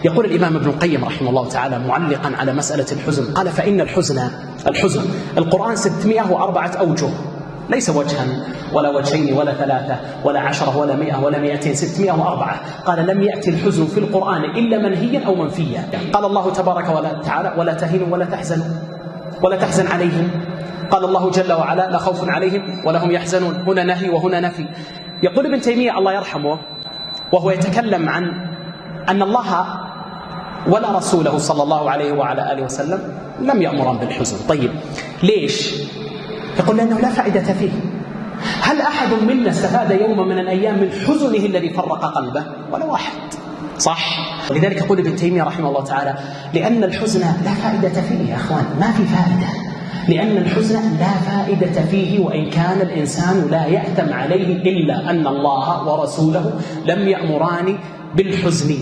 يقول الإمام ابن القيم رحمه الله تعالى معلقا على مسألة الحزن، قال: فإن الحزن القرآن 604 أوجه، ليس وجها ولا وجهين ولا 3 ولا 10 ولا 100 ولا 200، 604. قال: لم يأتي الحزن في القرآن إلا منهيا أو منفيا. قال الله تبارك وتعالى: ولا تهنوا ولا تحزنوا ولا تحزن عليهم. قال الله جل وعلا: لا خوف عليهم ولا هم يحزنون. هنا نهي وهنا نفي. يقول ابن تيمية الله يرحمه وهو يتكلم عن أن الله ولا رسوله صلى الله عليه وعلى آله وسلم لم يأمرن بالحزن. طيب ليش؟ يقول: لأنه لا فائدة فيه. هل أحد منا استفاد يوما من الأيام من حزنه الذي فرق قلبه؟ ولا واحد. صح؟ لذلك يقول ابن تيمية رحمه الله تعالى: لأن الحزن لا فائدة فيه يا أخوان، ما في فائدة، لأن الحزن لا فائدة فيه، وإن كان الإنسان لا يأثم عليه إلا أن الله ورسوله لم يأمران بالحزن.